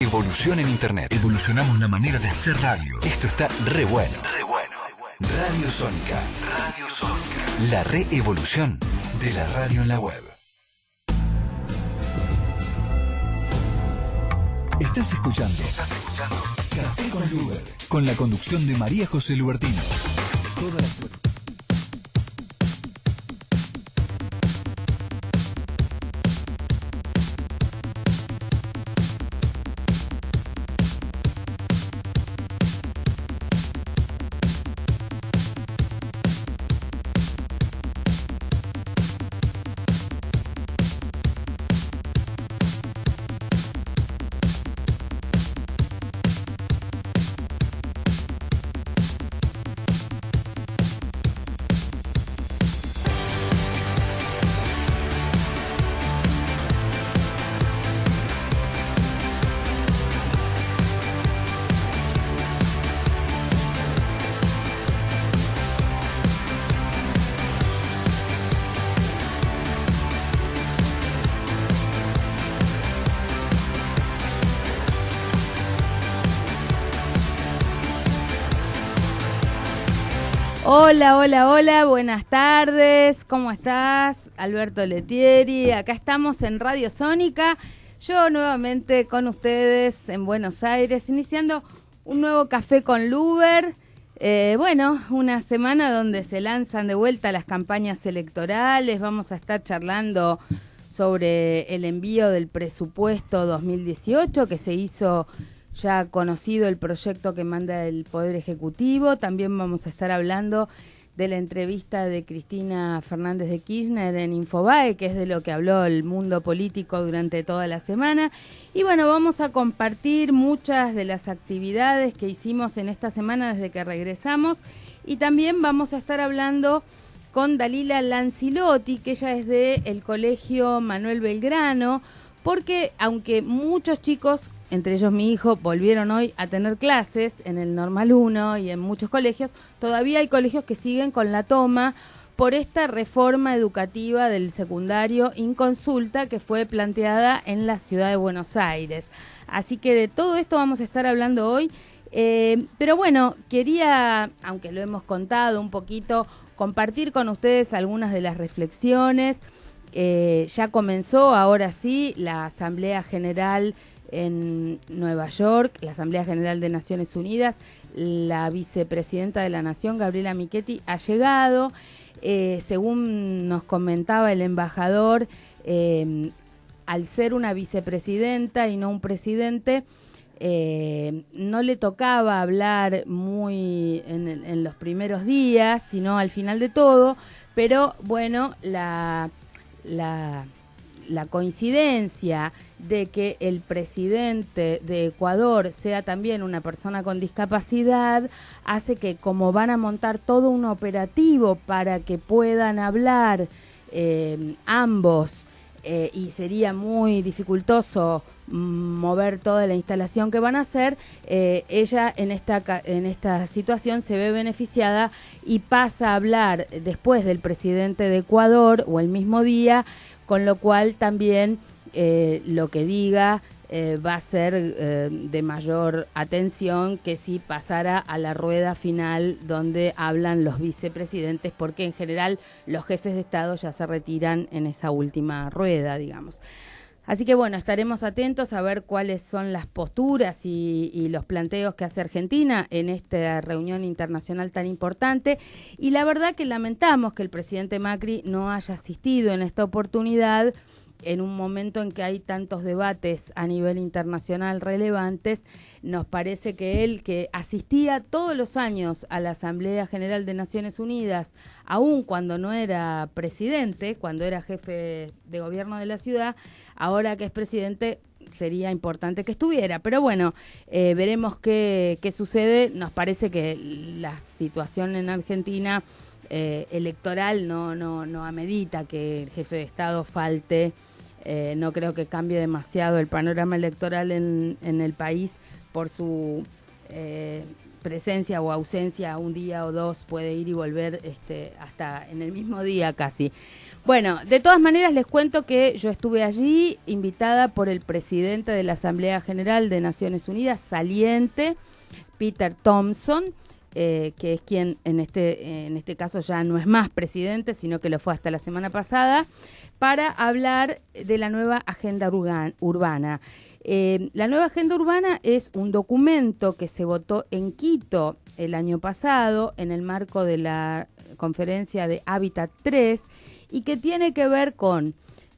Evolución en Internet. Evolucionamos la manera de hacer radio. Esto está re bueno. Re bueno. Radio Sónica. Radio Sónica. La reevolución de la radio en la web. Estás escuchando Café con Luber, con la conducción de María José Lubertino. Toda la... Hola, hola, hola, buenas tardes, ¿cómo estás? Alberto Letieri, acá estamos en Radio Sónica, yo nuevamente con ustedes en Buenos Aires, iniciando un nuevo Café con Luber. Bueno, una semana donde se lanzan de vuelta las campañas electorales, vamos a estar charlando sobre el envío del presupuesto 2018 que se hizo ya conocido el proyecto que manda el Poder Ejecutivo. También vamos a estar hablando de la entrevista de Cristina Fernández de Kirchner en Infobae, que es de lo que habló el mundo político durante toda la semana. Y bueno, vamos a compartir muchas de las actividades que hicimos en esta semana desde que regresamos. Y también vamos a estar hablando con Dalila Lancilotti, que ella es del Colegio Manuel Belgrano, porque aunque muchos chicos, entre ellos mi hijo, volvieron hoy a tener clases en el Normal 1 y en muchos colegios, todavía hay colegios que siguen con la toma por esta reforma educativa del secundario inconsulta que fue planteada en la ciudad de Buenos Aires. Así que de todo esto vamos a estar hablando hoy, pero bueno, quería, aunque lo hemos contado un poquito, compartir con ustedes algunas de las reflexiones. Ya comenzó, ahora sí, la Asamblea General en Nueva York, la Asamblea General de Naciones Unidas. La vicepresidenta de la Nación, Gabriela Michetti, ha llegado. Según nos comentaba el embajador, al ser una vicepresidenta y no un presidente, no le tocaba hablar muy en los primeros días, sino al final de todo, pero bueno, la coincidencia de que el presidente de Ecuador sea también una persona con discapacidad hace que, como van a montar todo un operativo para que puedan hablar ambos, y sería muy dificultoso mover toda la instalación que van a hacer, ella en esta situación se ve beneficiada y pasa a hablar después del presidente de Ecuador o el mismo día, con lo cual también lo que diga va a ser de mayor atención que si pasara a la rueda final donde hablan los vicepresidentes, porque en general los jefes de Estado ya se retiran en esa última rueda, digamos. Así que bueno, estaremos atentos a ver cuáles son las posturas y los planteos que hace Argentina en esta reunión internacional tan importante. Y la verdad que lamentamos que el presidente Macri no haya asistido en esta oportunidad, en un momento en que hay tantos debates a nivel internacional relevantes. Nos parece que él, que asistía todos los años a la Asamblea General de Naciones Unidas, aun cuando no era presidente, cuando era jefe de gobierno de la ciudad, ahora que es presidente sería importante que estuviera. Pero bueno, veremos qué sucede. Nos parece que la situación en Argentina electoral no amerita que el jefe de Estado falte. No creo que cambie demasiado el panorama electoral en el país por su presencia o ausencia un día o dos, puede ir y volver hasta en el mismo día casi. Bueno, de todas maneras les cuento que yo estuve allí invitada por el presidente de la Asamblea General de Naciones Unidas, saliente, Peter Thompson, que es quien en este caso ya no es más presidente, sino que lo fue hasta la semana pasada, para hablar de la nueva agenda urbana. La nueva agenda urbana es un documento que se votó en Quito el año pasado en el marco de la conferencia de Hábitat 3 y que tiene que ver con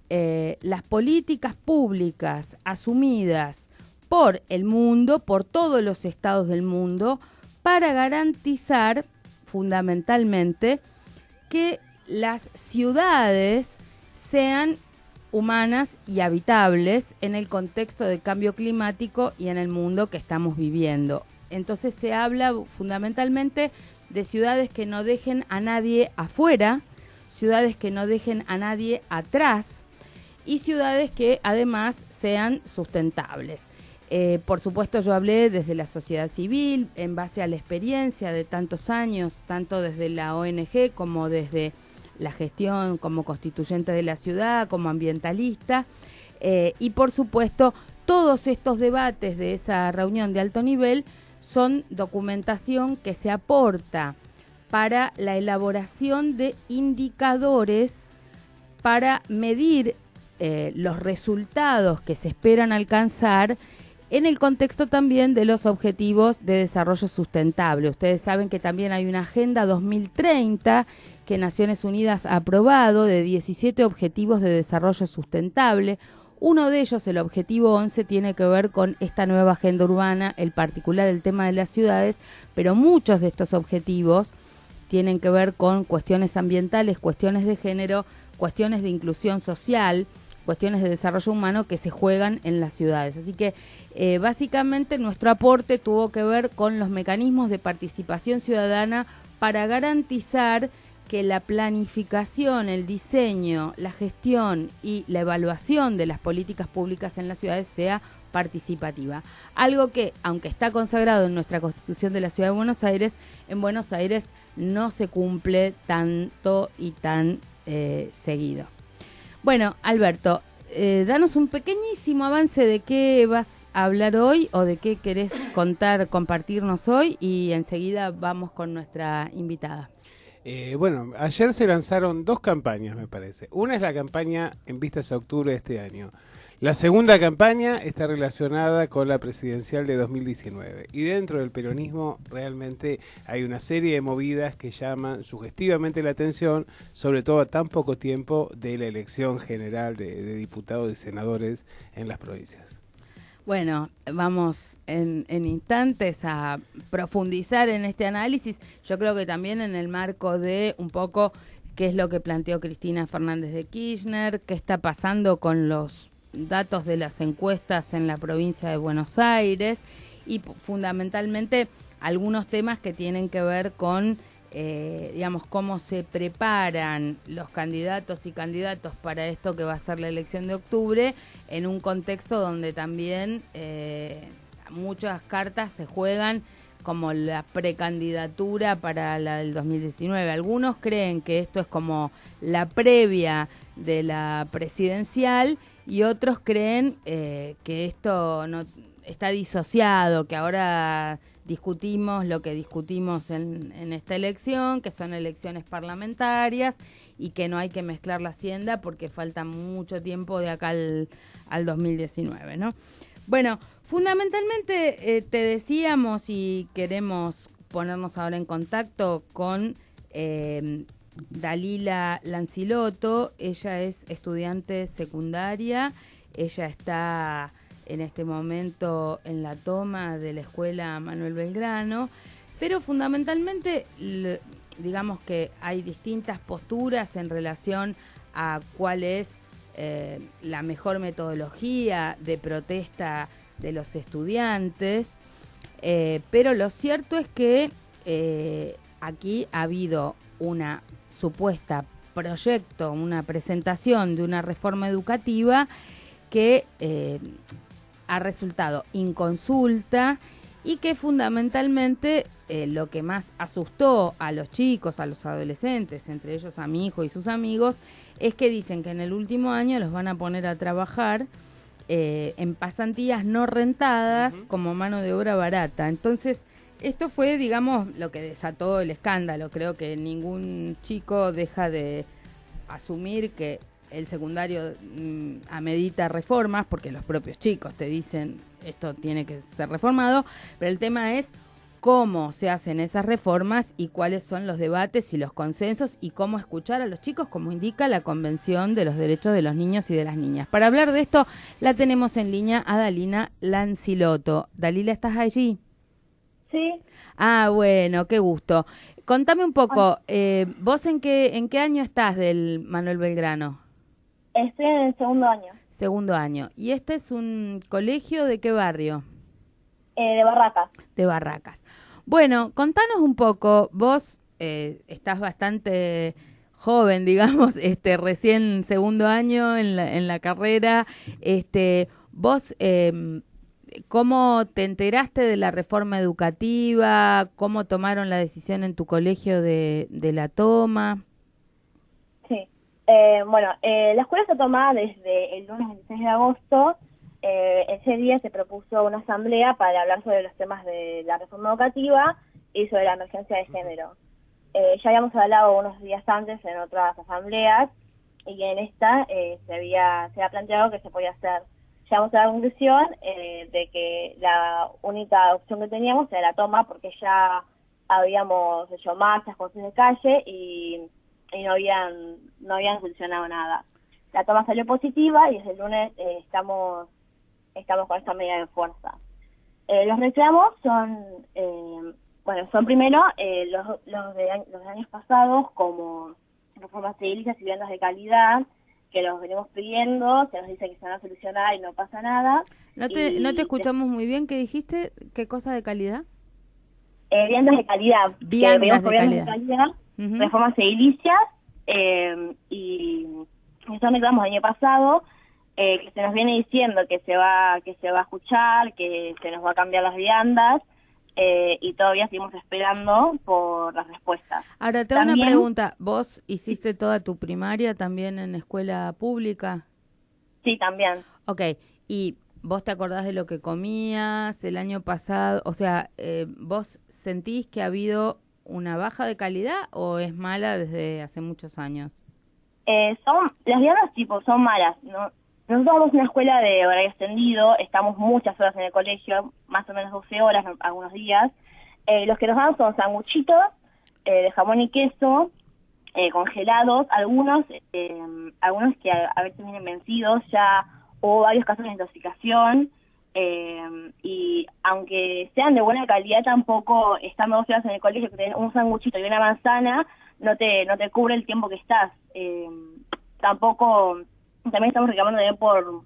las políticas públicas asumidas por el mundo, por todos los estados del mundo, para garantizar fundamentalmente que las ciudades sean humanas y habitables en el contexto de cambio climático y en el mundo que estamos viviendo. Entonces se habla fundamentalmente de ciudades que no dejen a nadie afuera, ciudades que no dejen a nadie atrás y ciudades que además sean sustentables. Por supuesto, yo hablé desde la sociedad civil, en base a la experiencia de tantos años, tanto desde la ONG como desde la gestión como constituyente de la ciudad, como ambientalista, y por supuesto, todos estos debates de esa reunión de alto nivel son documentación que se aporta para la elaboración de indicadores para medir los resultados que se esperan alcanzar en el contexto también de los objetivos de desarrollo sustentable. Ustedes saben que también hay una Agenda 2030 que Naciones Unidas ha aprobado de 17 objetivos de desarrollo sustentable. Uno de ellos, el objetivo 11, tiene que ver con esta nueva agenda urbana, en particular el tema de las ciudades, pero muchos de estos objetivos tienen que ver con cuestiones ambientales, cuestiones de género, cuestiones de inclusión social, cuestiones de desarrollo humano que se juegan en las ciudades. Así que básicamente nuestro aporte tuvo que ver con los mecanismos de participación ciudadana para garantizar que la planificación, el diseño, la gestión y la evaluación de las políticas públicas en las ciudades sea participativa. Algo que, aunque está consagrado en nuestra Constitución de la Ciudad de Buenos Aires, en Buenos Aires no se cumple tanto y tan seguido. Bueno, Alberto, danos un pequeñísimo avance de qué vas a hablar hoy o de qué querés compartirnos hoy y enseguida vamos con nuestra invitada. Bueno, ayer se lanzaron dos campañas, me parece. Una es la campaña en vistas a octubre de este año. La segunda campaña está relacionada con la presidencial de 2019. Y dentro del peronismo realmente hay una serie de movidas que llaman sugestivamente la atención, sobre todo a tan poco tiempo de la elección general de diputados y senadores en las provincias. Bueno, vamos en instantes a profundizar en este análisis. Yo creo que también en el marco de un poco qué es lo que planteó Cristina Fernández de Kirchner, qué está pasando con los datos de las encuestas en la provincia de Buenos Aires y fundamentalmente algunos temas que tienen que ver con digamos, cómo se preparan los candidatos y candidatos para esto que va a ser la elección de octubre, en un contexto donde también muchas cartas se juegan como la precandidatura para la del 2019. Algunos creen que esto es como la previa de la presidencial y otros creen que esto no está disociado, que ahora discutimos lo que discutimos en esta elección, que son elecciones parlamentarias y que no hay que mezclar la hacienda porque falta mucho tiempo de acá al 2019, ¿no? Bueno, fundamentalmente te decíamos y queremos ponernos ahora en contacto con Dalila Lancilotto. Ella es estudiante secundaria, ella está en este momento en la toma de la escuela Manuel Belgrano, pero fundamentalmente digamos que hay distintas posturas en relación a cuál es la mejor metodología de protesta de los estudiantes, pero lo cierto es que aquí ha habido una supuesta proyecto, una presentación de una reforma educativa que ha resultado inconsulta y que fundamentalmente lo que más asustó a los chicos, a los adolescentes, entre ellos a mi hijo y sus amigos, es que dicen que en el último año los van a poner a trabajar en pasantías no rentadas como mano de obra barata. Entonces, esto fue, digamos, lo que desató el escándalo. Creo que ningún chico deja de asumir que el secundario amerita reformas, porque los propios chicos te dicen esto tiene que ser reformado, pero el tema es cómo se hacen esas reformas y cuáles son los debates y los consensos y cómo escuchar a los chicos, como indica la Convención de los Derechos de los Niños y de las Niñas. Para hablar de esto, la tenemos en línea a Dalila Lancilotto. Dalila, ¿estás allí? Sí. Ah, bueno, qué gusto. Contame un poco, ¿vos en qué año estás del Manuel Belgrano? Estoy en el segundo año. Segundo año. ¿Y este es un colegio de qué barrio? De Barracas. De Barracas. Bueno, contanos un poco, vos estás bastante joven, digamos, recién segundo año en la carrera, vos, ¿cómo te enteraste de la reforma educativa? ¿Cómo tomaron la decisión en tu colegio de la toma? Sí. La escuela está tomada desde el lunes 26 de agosto. Ese día se propuso una asamblea para hablar sobre los temas de la reforma educativa y sobre la emergencia de género. Ya habíamos hablado unos días antes en otras asambleas y en esta se había planteado que se podía hacer. Llegamos a la conclusión de que la única opción que teníamos era la toma, porque ya habíamos hecho marchas, cosas de calle y no habían solucionado nada. La toma salió positiva y desde el lunes estamos con esta medida de fuerza. Los reclamos son primero los de años pasados, como reformas edilicias y viviendas de calidad, que los venimos pidiendo, se nos dice que se van a solucionar y no pasa nada. No te escuchamos muy bien. ¿Qué dijiste? ¿Qué cosa de calidad? Viviendas de calidad. Viviendas de calidad. Reformas edilicias, y eso reclamamos el año pasado, que se nos viene diciendo que se va a escuchar, que se nos va a cambiar las viandas, y todavía seguimos esperando por las respuestas. Ahora, te hago una pregunta. ¿Vos hiciste toda tu primaria también en escuela pública? Sí, también. Ok, ¿y vos te acordás de lo que comías el año pasado? O sea, ¿vos sentís que ha habido una baja de calidad o es mala desde hace muchos años? Las viandas son malas, ¿no? Nosotros somos una escuela de horario extendido, estamos muchas horas en el colegio, más o menos 12 horas algunos días. Los que nos dan son sanguchitos de jamón y queso, congelados, algunos que a veces vienen vencidos, ya hubo varios casos de intoxicación, y aunque sean de buena calidad, tampoco estando 12 horas en el colegio, que te den un sanguchito y una manzana, no te cubre el tiempo que estás. También estamos reclamando por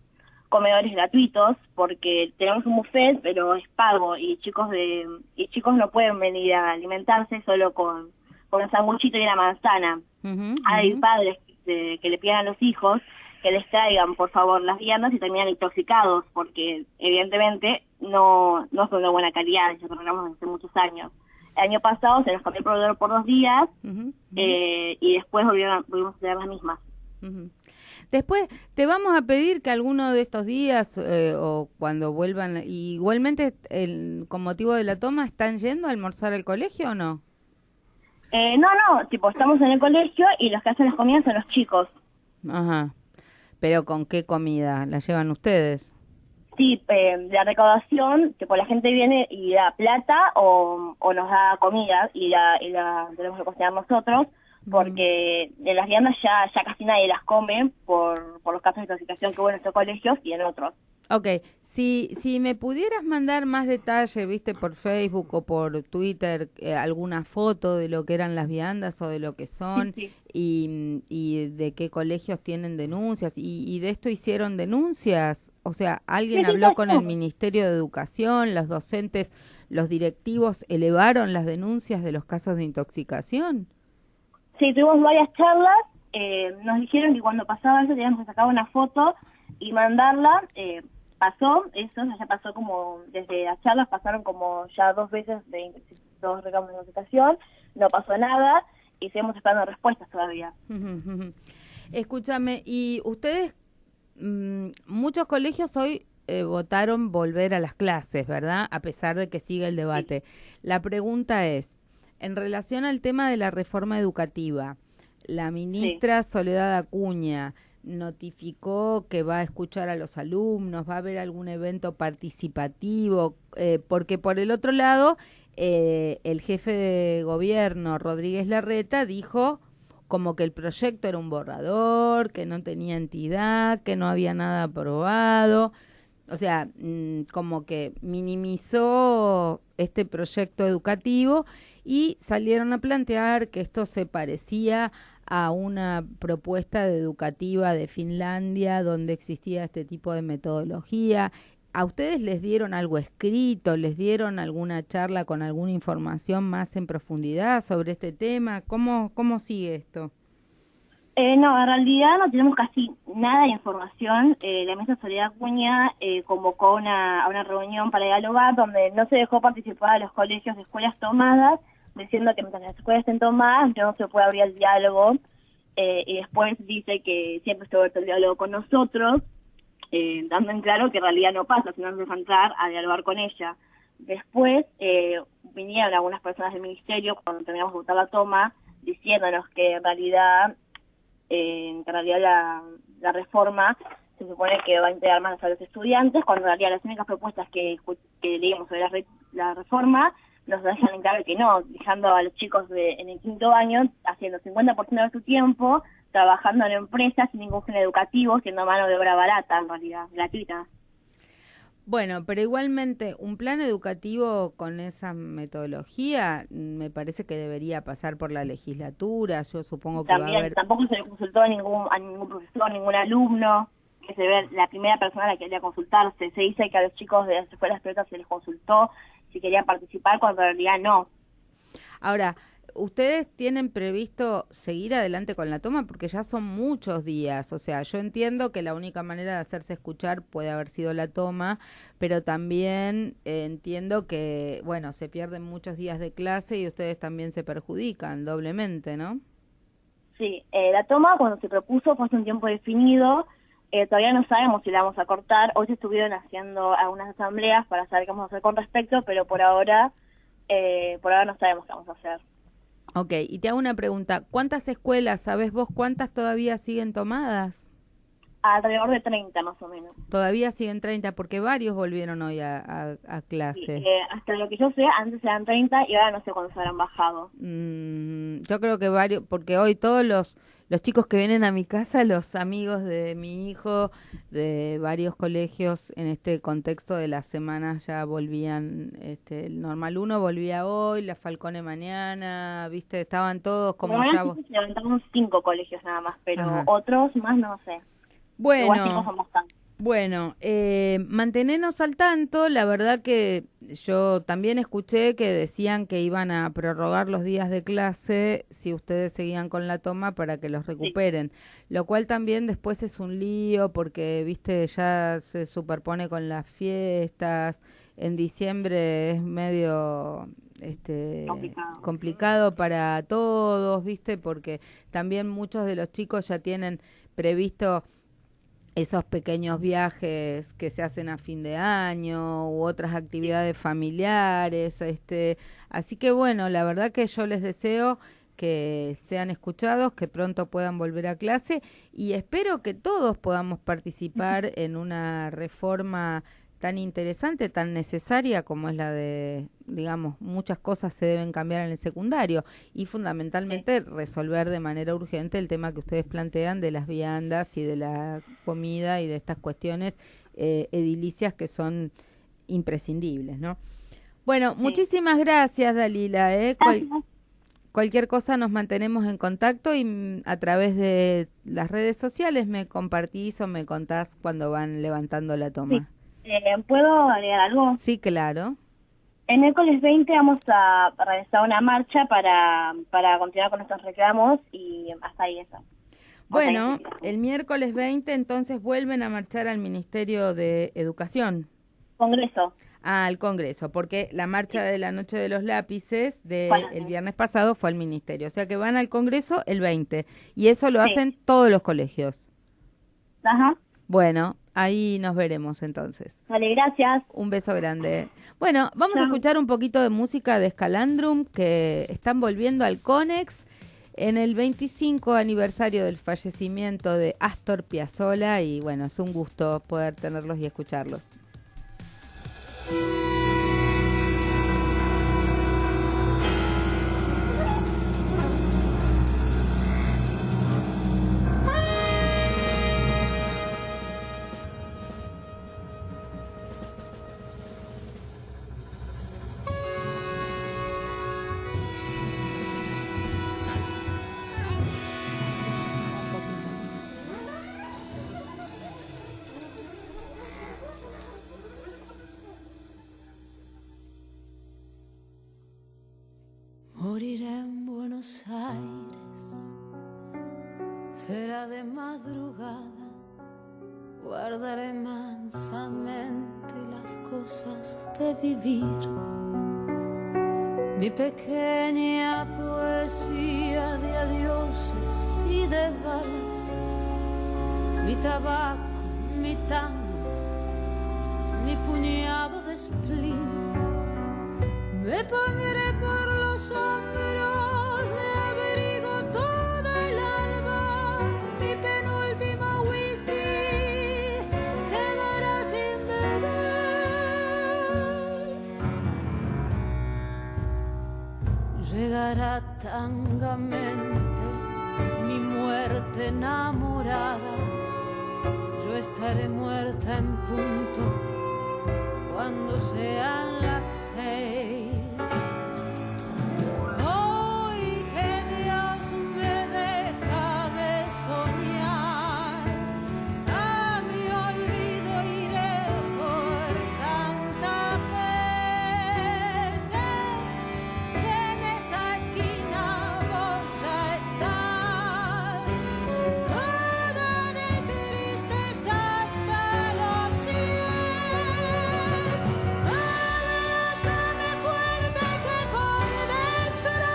comedores gratuitos, porque tenemos un buffet, pero es pago, y chicos no pueden venir a alimentarse solo con un sanguchito y una manzana. Hay padres que le piden a los hijos que les traigan, por favor, las viandas y terminan intoxicados, porque evidentemente no son de buena calidad, ya lo reclamamos desde hace muchos años. El año pasado se nos cambió el proveedor por 2 días, y después volvimos a tener las mismas. Después te vamos a pedir que alguno de estos días o cuando vuelvan, igualmente con motivo de la toma, ¿están yendo a almorzar al colegio o no? No, estamos en el colegio y los que hacen las comidas son los chicos. Ajá. ¿Pero con qué comida? ¿La llevan ustedes? Sí, la recaudación, la gente viene y da plata o nos da comida y la tenemos que cocinar nosotros, porque de las viandas ya casi nadie las come por los casos de intoxicación que hubo en nuestros colegios y en otros. Ok, si me pudieras mandar más detalle, viste, por Facebook o por Twitter, alguna foto de lo que eran las viandas o de lo que son, sí. Y de qué colegios tienen denuncias, y de esto hicieron denuncias, o sea, ¿alguien habló con el Ministerio de Educación, los docentes, los directivos elevaron las denuncias de los casos de intoxicación? Sí, tuvimos varias charlas, nos dijeron que cuando pasaba eso teníamos que sacar una foto y mandarla pasó eso, ya pasó como, desde las charlas pasaron como ya 2 veces de 2 reclamos de notificación, no pasó nada y seguimos esperando respuestas todavía. Escúchame, y ustedes, muchos colegios hoy votaron volver a las clases, ¿verdad? A pesar de que sigue el debate. Sí. La pregunta es, en relación al tema de la reforma educativa, la ministra Soledad Acuña notificó que va a escuchar a los alumnos, va a haber algún evento participativo, porque por el otro lado, el jefe de gobierno, Rodríguez Larreta, dijo como que el proyecto era un borrador, que no tenía entidad, que no había nada aprobado. O sea, como que minimizó este proyecto educativo y salieron a plantear que esto se parecía a una propuesta educativa de Finlandia donde existía este tipo de metodología. ¿A ustedes les dieron algo escrito? ¿Les dieron alguna charla con alguna información más en profundidad sobre este tema? ¿Cómo sigue esto? No, en realidad no tenemos casi nada de información. La ministra Soledad Acuña convocó a una reunión para dialogar donde no se dejó participar a los colegios de escuelas tomadas, diciendo que mientras las escuelas estén tomadas no se puede abrir el diálogo, y después dice que siempre estuvo abierto el diálogo con nosotros, dando en claro que en realidad no pasa, sino nos deja entrar a dialogar con ella. Después vinieron algunas personas del ministerio cuando terminamos de votar la toma, diciéndonos que en realidad la reforma se supone que va a integrar más a los estudiantes, cuando en realidad las únicas propuestas que leímos sobre la reforma nos dejan en claro que no, dejando a los chicos en el 5º año haciendo 50% de su tiempo, trabajando en empresas sin ningún fin educativo, siendo mano de obra barata, en realidad, gratuita. Bueno, pero igualmente un plan educativo con esa metodología me parece que debería pasar por la legislatura. Yo supongo que también, va a haber... Tampoco se le consultó a ningún profesor, ningún alumno, que se ve la primera persona a la que quería consultarse. Se dice que a los chicos de las escuelas privadas se les consultó si querían participar, cuando en realidad no. Ahora, ¿ustedes tienen previsto seguir adelante con la toma? Porque ya son muchos días. O sea, yo entiendo que la única manera de hacerse escuchar puede haber sido la toma, pero también entiendo que, bueno, se pierden muchos días de clase y ustedes también se perjudican doblemente, ¿no? Sí, la toma cuando se propuso fue hace un tiempo definido. Todavía no sabemos si la vamos a cortar. Hoy se estuvieron haciendo algunas asambleas para saber qué vamos a hacer con respecto, pero por ahora no sabemos qué vamos a hacer. Ok, y te hago una pregunta. ¿Cuántas escuelas, sabes vos, cuántas todavía siguen tomadas? Alrededor de 30 más o menos. Todavía siguen 30, porque varios volvieron hoy a clase. Sí, hasta lo que yo sé, antes eran 30 y ahora no sé cuándo se habrán bajado. Yo creo que varios, porque hoy todos los chicos que vienen a mi casa, los amigos de mi hijo, de varios colegios en este contexto de las semanas ya volvían, el Normal 1 volvía hoy, la Falcone mañana, viste, estaban todos como ya... Se levantaron 5 colegios nada más, pero otros más no sé. Bueno, mantenernos al tanto. La verdad que yo también escuché que decían que iban a prorrogar los días de clase si ustedes seguían con la toma para que los recuperen, lo cual también después es un lío porque, viste, ya se superpone con las fiestas. En diciembre es medio complicado para todos, viste, porque también muchos de los chicos ya tienen previsto esos pequeños viajes que se hacen a fin de año u otras actividades familiares, así que bueno, la verdad que yo les deseo que sean escuchados, que pronto puedan volver a clase y espero que todos podamos participar en una reforma tan interesante, tan necesaria como es la de, digamos, muchas cosas se deben cambiar en el secundario y fundamentalmente resolver de manera urgente el tema que ustedes plantean de las viandas y de la comida y de estas cuestiones edilicias que son imprescindibles, ¿no? Bueno, muchísimas gracias, Dalila. Cualquier cosa nos mantenemos en contacto y a través de las redes sociales me compartís o me contás cuando van levantando la toma. Sí. ¿Puedo agregar algo? Sí, claro. El miércoles 20 vamos a realizar una marcha para continuar con nuestros reclamos y hasta ahí eso. Bueno, el miércoles 20 entonces vuelven a marchar al Ministerio de Educación. Congreso. Al Congreso, porque la marcha de la Noche de los Lápices el viernes pasado fue al Ministerio. O sea que van al Congreso el 20. Y eso lo hacen todos los colegios. Ajá. Bueno, ahí nos veremos entonces. Vale, gracias. Un beso grande. Bueno, vamos a escuchar un poquito de música de Scalandrum, que están volviendo al Conex en el 25 aniversario del fallecimiento de Astor Piazzolla, y bueno, es un gusto poder tenerlos y escucharlos. Moriré en Buenos Aires, será de madrugada, guardaré mansamente las cosas de vivir. Mi pequeña poesía de adioses y de balas, mi tabaco, mi tango, mi puñado de spleen. Me pondré por los hombros de abrigo todo el alba, mi penúltimo whisky quedará sin beber. Llegará tangamente mi muerte enamorada, yo estaré muerta en punto cuando sean las 6. Hoy que Dios me deja de soñar, a mi olvido iré por Santa Fe. Sé que en esa esquina vos ya estás, toda de tristeza hasta los pies. Abrázame fuerte que por dentro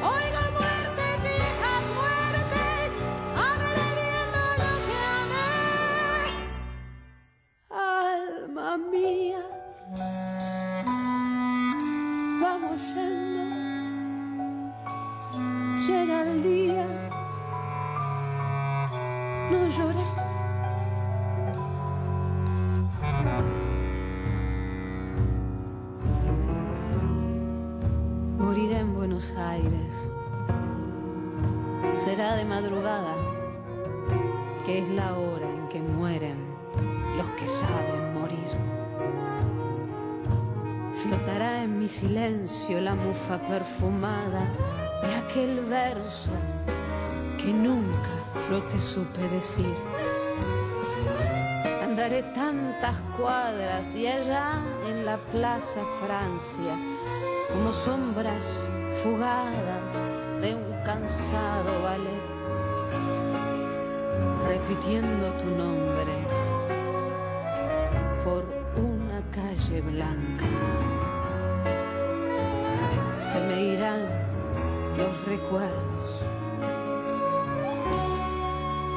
oigo muertes, viejas muertes, agrediendo lo que amé. Alma mía, vamos yendo, llega el día, no llores. Moriré en Buenos Aires, será de madrugada, que es la hora en que mueren los que saben morir. Flotará en mi silencio la mufa perfumada de aquel verso que nunca yo te supe decir. Andaré tantas cuadras y allá en la Plaza Francia, como sombras fugadas de un cansado ballet, repitiendo tu nombre por una calle blanca. Se me irán los recuerdos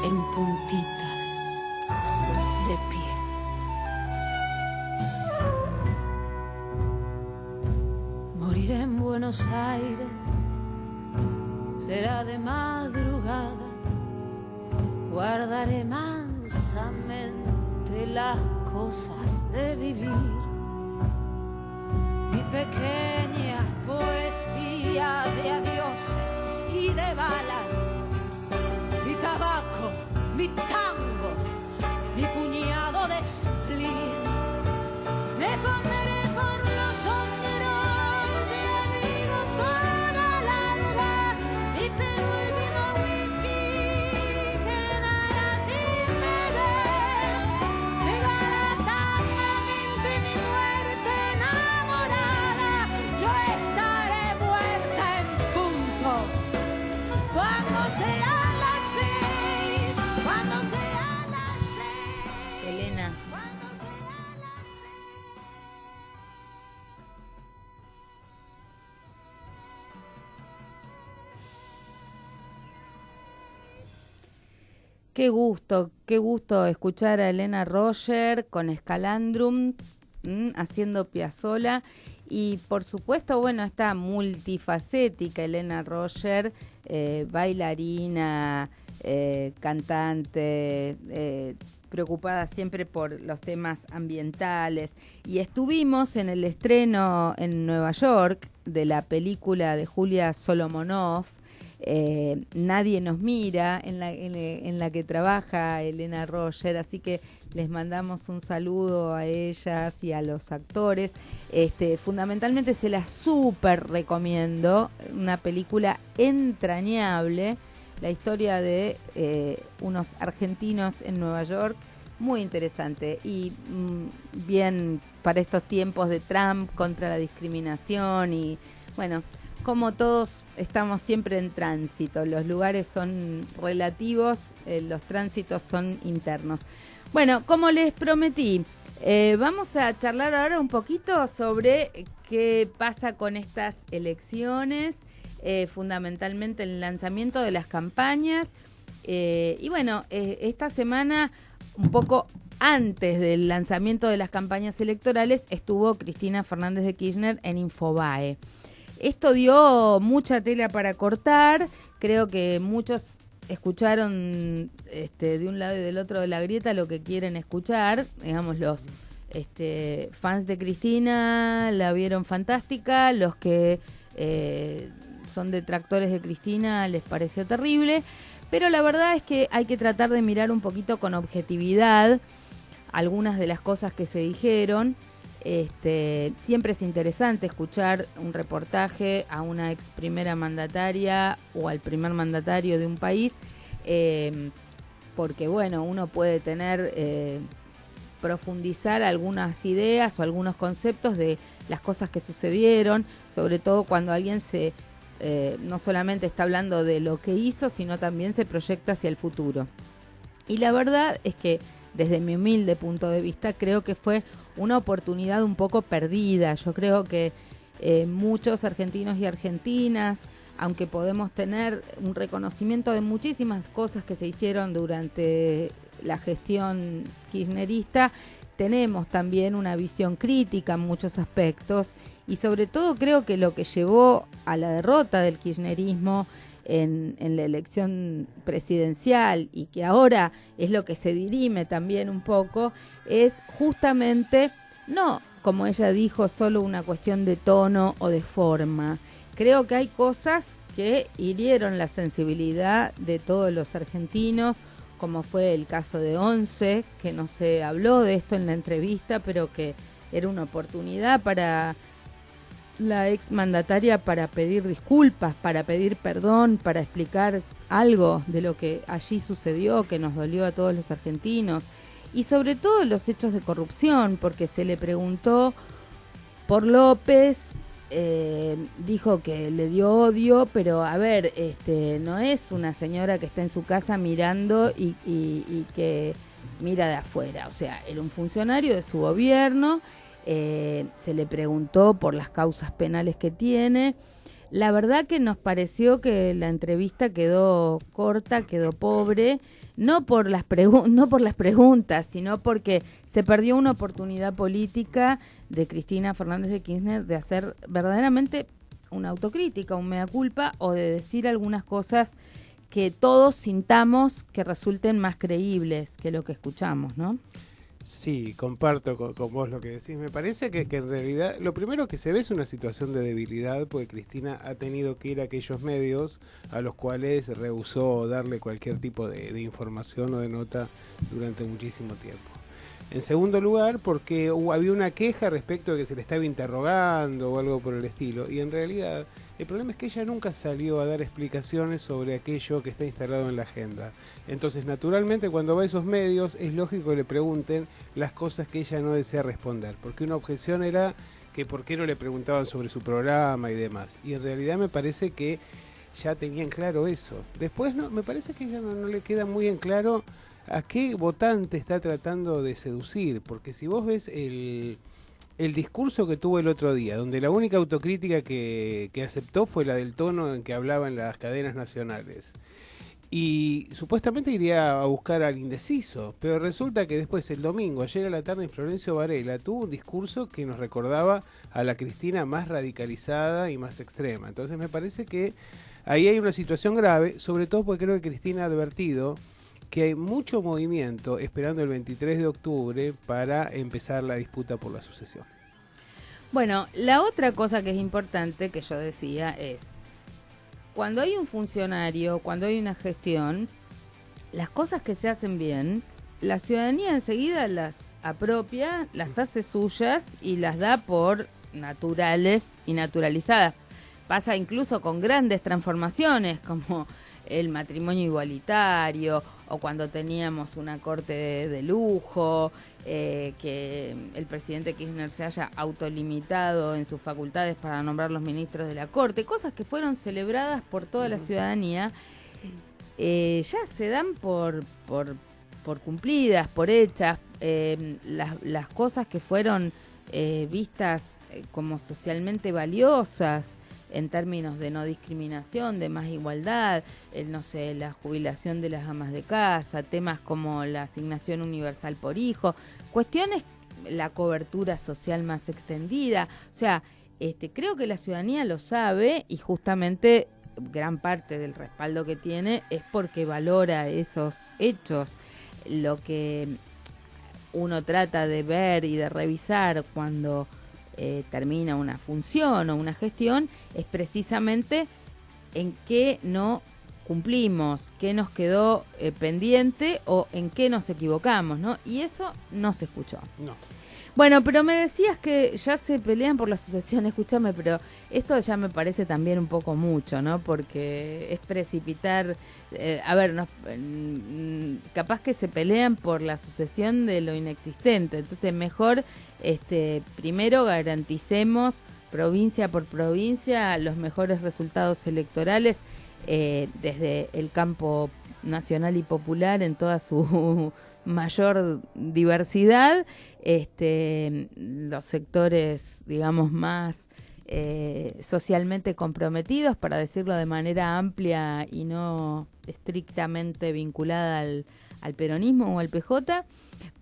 en puntitas de pie. Moriré en Buenos Aires, será de madrugada, guardaré mansamente las cosas de vivir. Mi pequeña poesía de adioses y de balas, mi tabaco, mi tango, mi puñado de spleen. Me pondré por los hombros de abrigo toda el alba, mi penúltimo whisky quedará sin beber. Llegará tardamente mi muerte enamorada, yo estaré muerta en punto cuando sean las 6. Qué gusto escuchar a Elena Roger con Scalandrum haciendo Piazzolla. Y por supuesto, bueno, está multifacética Elena Roger, bailarina, cantante, preocupada siempre por los temas ambientales. Y estuvimos en el estreno en Nueva York de la película de Julia Solomonov, Nadie nos mira, en la que trabaja Elena Roger, así que les mandamos un saludo a ellas y a los actores. Fundamentalmente se la súper recomiendo, una película entrañable, la historia de unos argentinos en Nueva York, muy interesante y bien para estos tiempos de Trump contra la discriminación y bueno, como todos estamos siempre en tránsito, los lugares son relativos, los tránsitos son internos. Bueno, como les prometí, vamos a charlar ahora un poquito sobre qué pasa con estas elecciones, fundamentalmente el lanzamiento de las campañas. Y bueno, esta semana, un poco antes del lanzamiento de las campañas electorales, estuvo Cristina Fernández de Kirchner en Infobae. Esto dio mucha tela para cortar, creo que muchos escucharon de un lado y del otro de la grieta lo que quieren escuchar, digamos los fans de Cristina la vieron fantástica, los que son detractores de Cristina les pareció terrible, pero la verdad es que hay que tratar de mirar un poquito con objetividad algunas de las cosas que se dijeron. Siempre es interesante escuchar un reportaje a una ex primera mandataria o al primer mandatario de un país, porque bueno, uno puede profundizar algunas ideas o algunos conceptos de las cosas que sucedieron, sobre todo cuando alguien no solamente está hablando de lo que hizo, sino también se proyecta hacia el futuro. Y la verdad es que desde mi humilde punto de vista, creo que fue una oportunidad un poco perdida. Yo creo que muchos argentinos y argentinas, aunque podemos tener un reconocimiento de muchísimas cosas que se hicieron durante la gestión kirchnerista, tenemos también una visión crítica en muchos aspectos y sobre todo creo que lo que llevó a la derrota del kirchnerismo en la elección presidencial y que ahora es lo que se dirime también un poco, es justamente, no como ella dijo, solo una cuestión de tono o de forma. Creo que hay cosas que hirieron la sensibilidad de todos los argentinos, como fue el caso de Once, que no se habló de esto en la entrevista, pero que era una oportunidad para la exmandataria para pedir disculpas, para pedir perdón, para explicar algo de lo que allí sucedió, que nos dolió a todos los argentinos, y sobre todo los hechos de corrupción, porque se le preguntó por López, dijo que le dio odio, pero a ver, no es una señora que está en su casa mirando y que mira de afuera, o sea, era un funcionario de su gobierno. Se le preguntó por las causas penales que tiene. La verdad que nos pareció que la entrevista quedó corta, quedó pobre, no por las preguntas, sino porque se perdió una oportunidad política de Cristina Fernández de Kirchner de hacer verdaderamente una autocrítica, un mea culpa o de decir algunas cosas que todos sintamos que resulten más creíbles que lo que escuchamos, ¿no? Sí, comparto con vos lo que decís. Me parece que en realidad lo primero que se ve es una situación de debilidad, porque Cristina ha tenido que ir a aquellos medios a los cuales rehusó darle cualquier tipo de información o de nota durante muchísimo tiempo. En segundo lugar, porque había una queja respecto de que se le estaba interrogando o algo por el estilo, y en realidad el problema es que ella nunca salió a dar explicaciones sobre aquello que está instalado en la agenda. Entonces, naturalmente, cuando va a esos medios, es lógico que le pregunten las cosas que ella no desea responder, porque una objeción era que por qué no le preguntaban sobre su programa y demás. Y en realidad me parece que ya tenían claro eso. Después, no, me parece que ella no le queda muy en claro a qué votante está tratando de seducir, porque si vos ves el discurso que tuvo el otro día, donde la única autocrítica que aceptó fue la del tono en que hablaba en las cadenas nacionales, y supuestamente iría a buscar al indeciso, pero resulta que después el domingo, ayer a la tarde, Florencio Varela tuvo un discurso que nos recordaba a la Cristina más radicalizada y más extrema. Entonces me parece que ahí hay una situación grave, sobre todo porque creo que Cristina ha advertido que hay mucho movimiento esperando el 23 de octubre para empezar la disputa por la sucesión. Bueno, la otra cosa que es importante que yo decía es, cuando hay un funcionario, cuando hay una gestión, las cosas que se hacen bien, la ciudadanía enseguida las apropia, las hace suyas y las da por naturales y naturalizadas. Pasa incluso con grandes transformaciones como el matrimonio igualitario o cuando teníamos una corte de lujo, que el presidente Kirchner se haya autolimitado en sus facultades para nombrar los ministros de la corte, cosas que fueron celebradas por toda la ciudadanía, ya se dan por cumplidas, por hechas. Las cosas que fueron vistas como socialmente valiosas en términos de no discriminación, de más igualdad, no sé, la jubilación de las amas de casa, temas como la asignación universal por hijo, cuestiones, la cobertura social más extendida. O sea, creo que la ciudadanía lo sabe y justamente gran parte del respaldo que tiene es porque valora esos hechos. Lo que uno trata de ver y de revisar cuando termina una función o una gestión es precisamente en qué no cumplimos, qué nos quedó pendiente o en qué nos equivocamos, ¿no? Y eso no se escuchó. No. Bueno, pero me decías que ya se pelean por la sucesión, escúchame, pero esto ya me parece también un poco mucho, ¿no? Porque es precipitar, capaz que se pelean por la sucesión de lo inexistente, entonces mejor, primero garanticemos provincia por provincia los mejores resultados electorales desde el campo nacional y popular en toda su mayor diversidad, los sectores, digamos, más socialmente comprometidos, para decirlo de manera amplia y no estrictamente vinculada al peronismo o al PJ,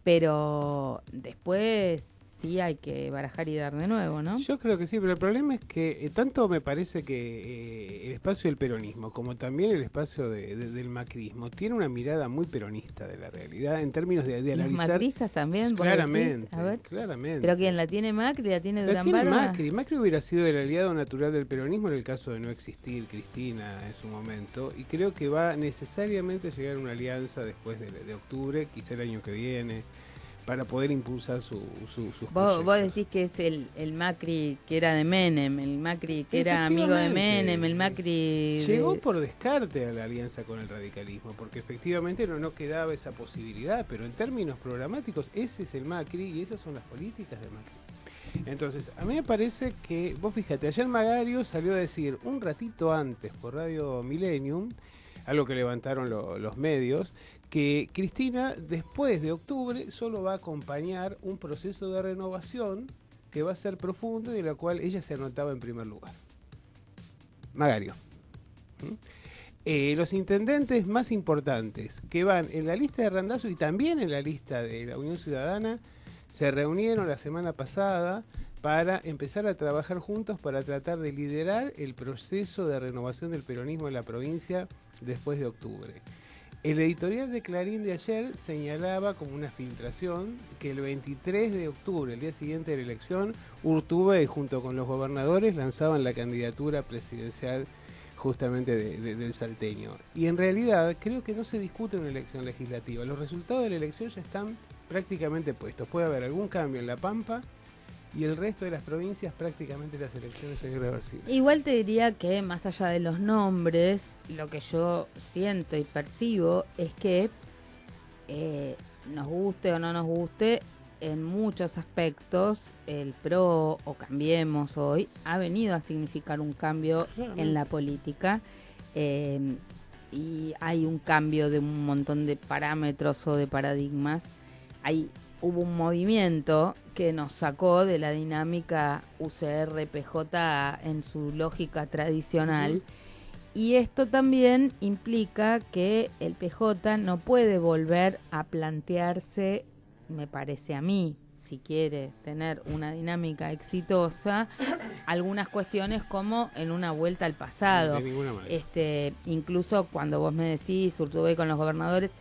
pero después sí hay que barajar y dar de nuevo, ¿no? Yo creo que sí, pero el problema es que tanto me parece que el espacio del peronismo como también el espacio del macrismo tiene una mirada muy peronista de la realidad en términos de ¿Los analizar. macristas también? ¿Vos Claramente, decís? A ver. claramente. ¿Pero quién la tiene Macri? ¿La tiene La Durán tiene Barba? Macri. Macri hubiera sido el aliado natural del peronismo en el caso de no existir Cristina en su momento, y creo que va necesariamente a llegar a una alianza después de octubre, quizá el año que viene, para poder impulsar sus proyectos. Vos decís que es el Macri que era de Menem, el Macri que era amigo de Menem, el Macri... Llegó por descarte a la alianza con el radicalismo, porque efectivamente no quedaba esa posibilidad, pero en términos programáticos ese es el Macri y esas son las políticas de Macri. Entonces, a mí me parece que, vos fíjate, ayer Magario salió a decir un ratito antes por Radio Millennium, algo que levantaron los medios, que Cristina después de octubre solo va a acompañar un proceso de renovación que va a ser profundo y en la cual ella se anotaba en primer lugar. Magario. Los intendentes más importantes que van en la lista de Randazzo y también en la lista de la Unión Ciudadana se reunieron la semana pasada para empezar a trabajar juntos para tratar de liderar el proceso de renovación del peronismo en la provincia después de octubre. El editorial de Clarín de ayer señalaba como una filtración que el 23 de octubre, el día siguiente de la elección, Urtubey junto con los gobernadores lanzaban la candidatura presidencial justamente del salteño. Y en realidad creo que no se discute una elección legislativa. Los resultados de la elección ya están prácticamente puestos. Puede haber algún cambio en La Pampa y el resto de las provincias prácticamente las elecciones son irreversibles. Igual te diría que más allá de los nombres, lo que yo siento y percibo es que nos guste o no nos guste, en muchos aspectos el PRO o Cambiemos hoy ha venido a significar un cambio en la política y hay un cambio de un montón de parámetros o de paradigmas. Hubo un movimiento que nos sacó de la dinámica UCR-PJ en su lógica tradicional Y esto también implica que el PJ no puede volver a plantearse, me parece a mí, si quiere tener una dinámica exitosa, algunas cuestiones como en una vuelta al pasado. De ninguna manera. Incluso cuando vos me decís Urtubey con los gobernadores,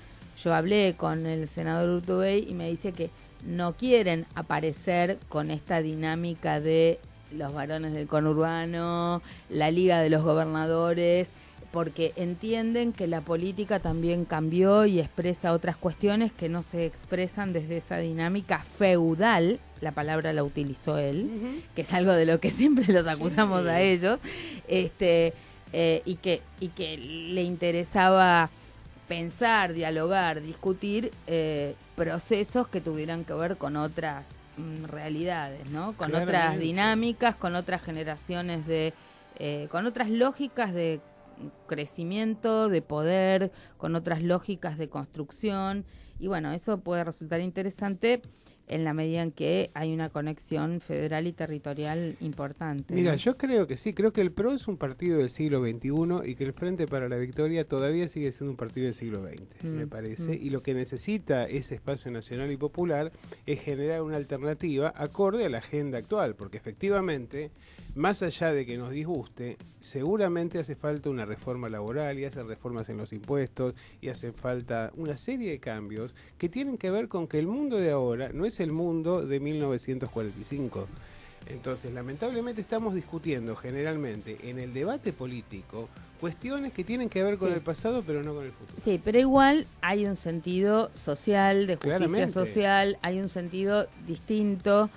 yo hablé con el senador Urtubey y me dice que no quieren aparecer con esta dinámica de los varones del conurbano, la Liga de los Gobernadores, porque entienden que la política también cambió y expresa otras cuestiones que no se expresan desde esa dinámica feudal, la palabra la utilizó él, que es algo de lo que siempre los acusamos a ellos, y que le interesaba pensar, dialogar, discutir procesos que tuvieran que ver con otras realidades, ¿no? Con otras dinámicas, con otras generaciones con otras lógicas de crecimiento, de poder, con otras lógicas de construcción, y bueno, eso puede resultar interesante en la medida en que hay una conexión federal y territorial importante. Mira, ¿no? yo creo que sí, creo que el PRO es un partido del siglo XXI y que el Frente para la Victoria todavía sigue siendo un partido del siglo XX, me parece, y lo que necesita ese espacio nacional y popular es generar una alternativa acorde a la agenda actual, porque efectivamente, más allá de que nos disguste, seguramente hace falta una reforma laboral y hacen reformas en los impuestos y hacen falta una serie de cambios que tienen que ver con que el mundo de ahora no es el mundo de 1945. Entonces, lamentablemente estamos discutiendo generalmente en el debate político cuestiones que tienen que ver con el pasado, pero no con el futuro. Sí, pero igual hay un sentido social, de justicia Claramente. social, hay un sentido distinto.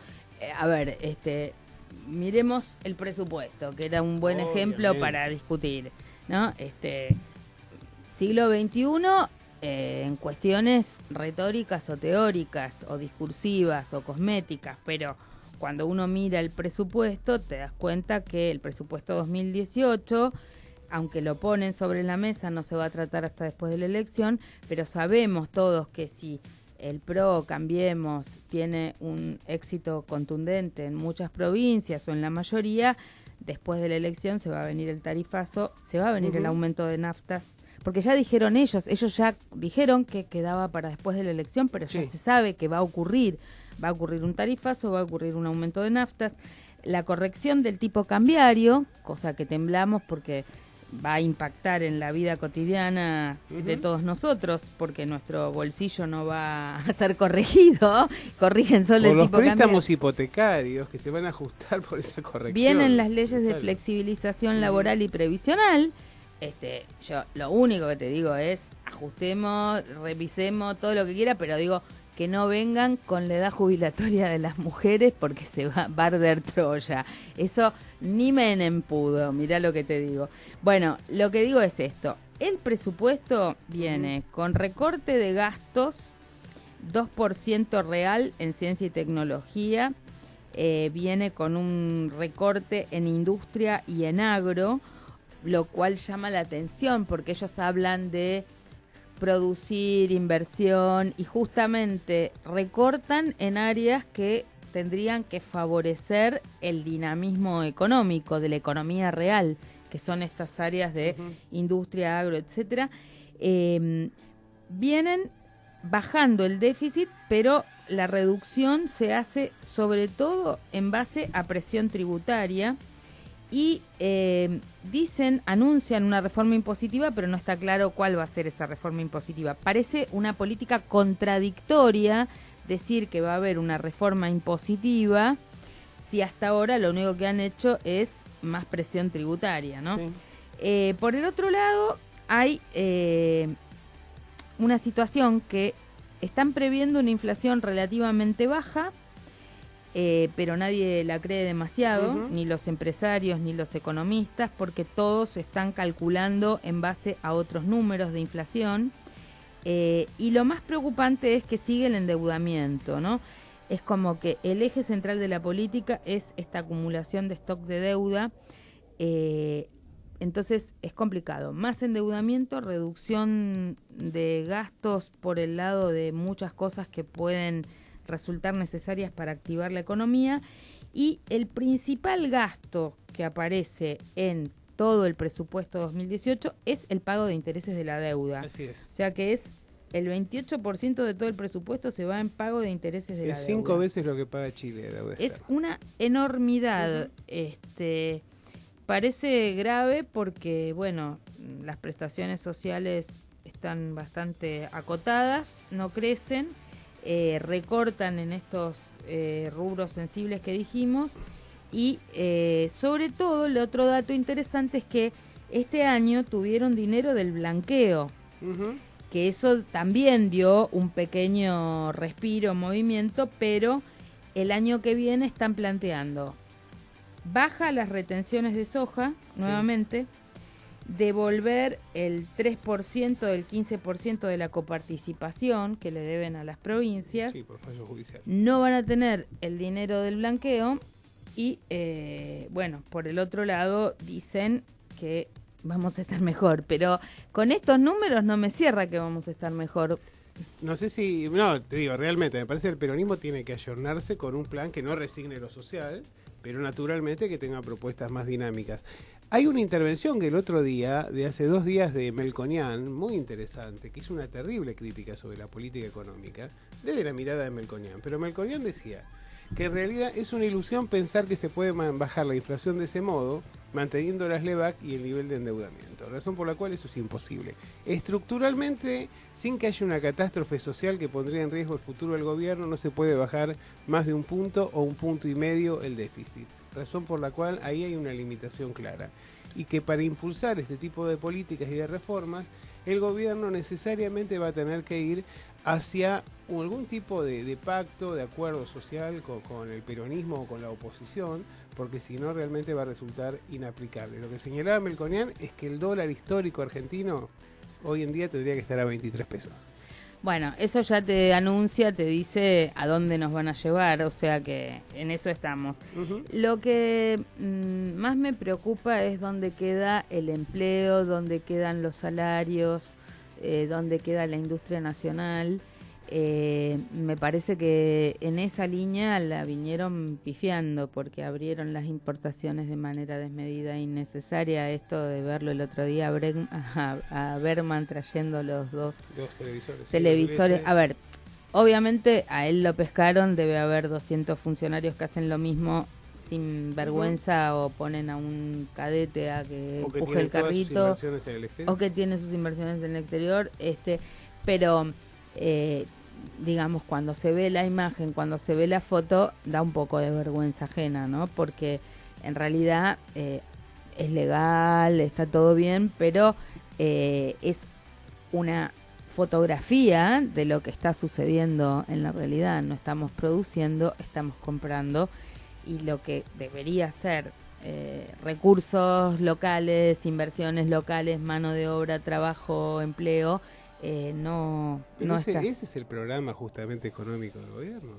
Miremos el presupuesto, que era un buen ejemplo para discutir, ¿no? Siglo XXI, en cuestiones retóricas o teóricas o discursivas o cosméticas, pero cuando uno mira el presupuesto te das cuenta que el presupuesto 2018, aunque lo ponen sobre la mesa, no se va a tratar hasta después de la elección, pero sabemos todos que si el PRO, Cambiemos, tiene un éxito contundente en muchas provincias o en la mayoría, después de la elección se va a venir el tarifazo, se va a venir el aumento de naftas, porque ya dijeron ellos ya dijeron que quedaba para después de la elección, pero ya se sabe que va a ocurrir un tarifazo, va a ocurrir un aumento de naftas, la corrección del tipo cambiario, cosa que temblamos porque va a impactar en la vida cotidiana de todos nosotros, porque nuestro bolsillo no va a ser corregido, corrigen solo el tipo cambiario. Los préstamos hipotecarios que se van a ajustar por esa corrección. Vienen las leyes de flexibilización laboral y previsional. Yo lo único que te digo es ajustemos, revisemos todo lo que quiera, pero digo que no vengan con la edad jubilatoria de las mujeres porque se va a arder Troya. Eso ni Menem pudo, mirá lo que te digo. Bueno, lo que digo es esto. El presupuesto viene con recorte de gastos, 2% real en ciencia y tecnología, viene con un recorte en industria y en agro, lo cual llama la atención porque ellos hablan de producir, inversión, y justamente recortan en áreas que tendrían que favorecer el dinamismo económico de la economía real, que son estas áreas de industria, agro, etcétera. Vienen bajando el déficit, pero la reducción se hace sobre todo en base a presión tributaria. Y anuncian una reforma impositiva, pero no está claro cuál va a ser esa reforma impositiva. Parece una política contradictoria decir que va a haber una reforma impositiva si hasta ahora lo único que han hecho es más presión tributaria, ¿no? Sí. Por el otro lado, hay una situación que están previendo una inflación relativamente baja, pero nadie la cree demasiado, ni los empresarios ni los economistas, porque todos están calculando en base a otros números de inflación, y lo más preocupante es que sigue el endeudamiento, ¿no? Es como que el eje central de la política es esta acumulación de stock de deuda, entonces es complicado. Más endeudamiento, reducción de gastos por el lado de muchas cosas que pueden resultar necesarias para activar la economía, y el principal gasto que aparece en todo el presupuesto 2018 es el pago de intereses de la deuda. Así es. O sea que es el 28% de todo el presupuesto se va en pago de intereses de la Es deuda. 5 veces lo que paga Chile de deuda Es externa. una enormidad. Parece grave porque, bueno, las prestaciones sociales están bastante acotadas, no crecen, recortan en estos rubros sensibles que dijimos y sobre todo el otro dato interesante es que este año tuvieron dinero del blanqueo, que eso también dio un pequeño respiro, movimiento, pero el año que viene están planteando baja las retenciones de soja nuevamente, devolver el 3% del 15% de la coparticipación que le deben a las provincias, Sí, por fallo judicial. no van a tener el dinero del blanqueo y, bueno, por el otro lado dicen que vamos a estar mejor, pero con estos números no me cierra que vamos a estar mejor. No sé si, no, te digo, realmente me parece que el peronismo tiene que ayornarse con un plan que no resigne lo social, pero naturalmente que tenga propuestas más dinámicas. Hay una intervención que el otro día, de hace 2 días, de Melconian, muy interesante, que hizo una terrible crítica sobre la política económica, desde la mirada de Melconian. Pero Melconian decía que en realidad es una ilusión pensar que se puede bajar la inflación de ese modo, manteniendo las LEVAC y el nivel de endeudamiento, razón por la cual eso es imposible. Estructuralmente, sin que haya una catástrofe social que pondría en riesgo el futuro del gobierno, no se puede bajar más de 1 punto o 1,5 puntos el déficit, razón por la cual ahí hay una limitación clara. Y que para impulsar este tipo de políticas y de reformas, el gobierno necesariamente va a tener que ir hacia algún tipo de pacto, de acuerdo social con el peronismo o con la oposición, porque si no realmente va a resultar inaplicable. Lo que señalaba Melconian es que el dólar histórico argentino hoy en día tendría que estar a 23 pesos. Bueno, eso ya te anuncia, te dice a dónde nos van a llevar, o sea que en eso estamos. Lo que más me preocupa es dónde queda el empleo, dónde quedan los salarios, dónde queda la industria nacional. Me parece que en esa línea la vinieron pifiando porque abrieron las importaciones de manera desmedida e innecesaria. Esto de verlo el otro día a Berman trayendo los dos televisores. A ver, obviamente a él lo pescaron, debe haber 200 funcionarios que hacen lo mismo sin vergüenza o ponen a un cadete a que empuje el carrito o que tiene sus inversiones en el exterior, pero digamos, cuando se ve la imagen, cuando se ve la foto, da un poco de vergüenza ajena, ¿no? Porque en realidad es legal, está todo bien, pero es una fotografía de lo que está sucediendo en la realidad. No estamos produciendo, estamos comprando, y lo que debería ser recursos locales, inversiones locales, mano de obra, trabajo, empleo, no está. Ese es el programa justamente económico del gobierno.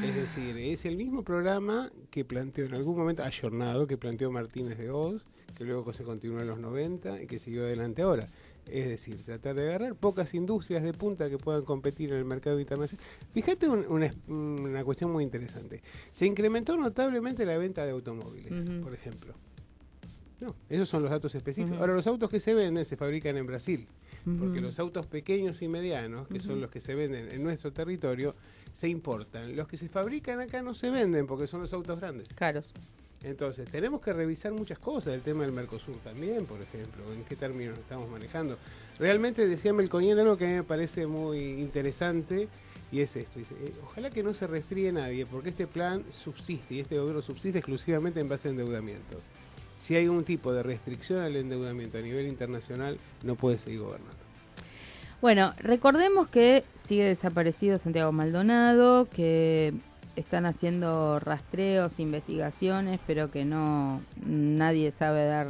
Es decir, es el mismo programa que planteó en algún momento, ayornado, que planteó Martínez de Oz, que luego se continuó en los 90 y que siguió adelante ahora. Es decir, tratar de agarrar pocas industrias de punta que puedan competir en el mercado internacional. Fíjate una cuestión muy interesante. Se incrementó notablemente la venta de automóviles, por ejemplo. No, esos son los datos específicos. Ahora, los autos que se venden se fabrican en Brasil, porque los autos pequeños y medianos, que son los que se venden en nuestro territorio, se importan. Los que se fabrican acá no se venden porque son los autos grandes. Caros. Entonces, tenemos que revisar muchas cosas, el tema del Mercosur también, por ejemplo, en qué términos estamos manejando. Realmente decía Melconian algo que a mí me parece muy interesante, y es esto, dice, ojalá que no se resfríe nadie, porque este plan subsiste, y este gobierno subsiste exclusivamente en base a endeudamiento. Si hay un tipo de restricción al endeudamiento a nivel internacional, no puede seguir gobernando. Bueno, recordemos que sigue desaparecido Santiago Maldonado, que están haciendo rastreos, investigaciones, pero que nadie sabe dar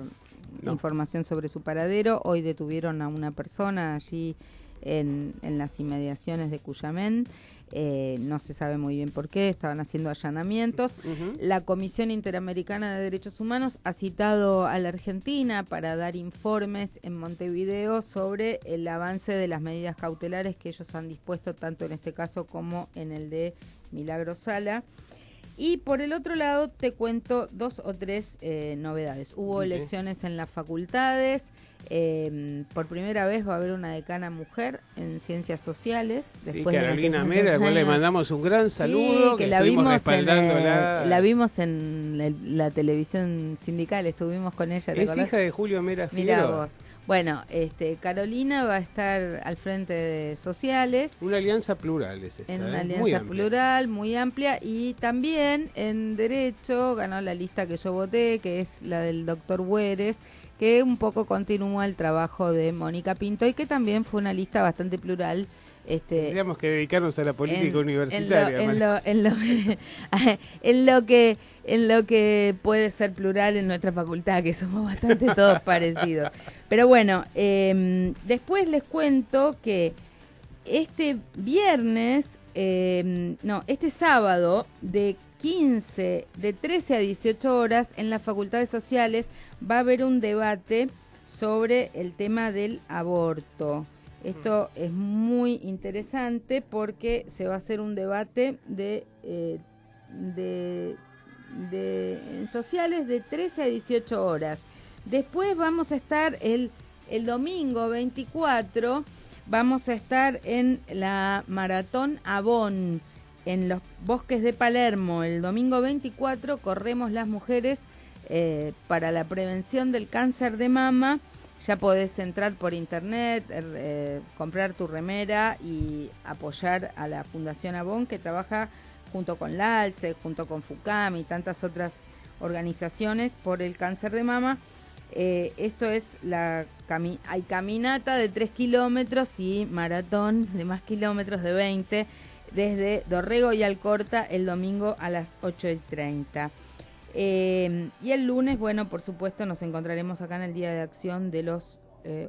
información sobre su paradero. Hoy detuvieron a una persona allí en las inmediaciones de Cuyamén. No se sabe muy bien por qué, estaban haciendo allanamientos. La Comisión Interamericana de Derechos Humanos ha citado a la Argentina para dar informes en Montevideo sobre el avance de las medidas cautelares que ellos han dispuesto, tanto en este caso como en el de Milagro Sala. Y por el otro lado te cuento 2 o 3 novedades. Hubo Dime. elecciones en las facultades. Por primera vez va a haber una decana mujer en ciencias sociales. Sí, Después de Carolina hace Mera, muchos a la cual le años. mandamos un gran Sí, saludo, que la estuvimos vimos, respaldándola. la vimos en la televisión sindical, estuvimos con ella, ¿te Es acordás? hija de Julio Mera Mirá Figueroa. vos. Bueno, Carolina va a estar al frente de sociales, Una alianza plural es esta, en una muy alianza amplia. plural, muy amplia, y también en derecho ganó la lista que yo voté, que es la del doctor Bueres, que un poco continúa el trabajo de Mónica Pinto y que también fue una lista bastante plural. Tendríamos que dedicarnos a la política en universitaria. en lo que puede ser plural en nuestra facultad, que somos bastante todos parecidos. Pero bueno, después les cuento que este sábado de 13 a 18 horas en las facultades sociales va a haber un debate sobre el tema del aborto. Esto es muy interesante porque se va a hacer un debate en sociales de 13 a 18 horas. Después vamos a estar el domingo 24, vamos a estar en la Maratón Avon, en los bosques de Palermo. El domingo 24 corremos las mujeres para la prevención del cáncer de mama. Ya podés entrar por internet, comprar tu remera y apoyar a la Fundación Avon, que trabaja junto con la ALCE, junto con FUCAM y tantas otras organizaciones por el cáncer de mama. Esto es hay caminata de 3 kilómetros y maratón de más kilómetros de 20 desde Dorrego y Alcorta el domingo a las 8:30. Y el lunes, bueno, por supuesto, nos encontraremos acá en el Día de Acción de los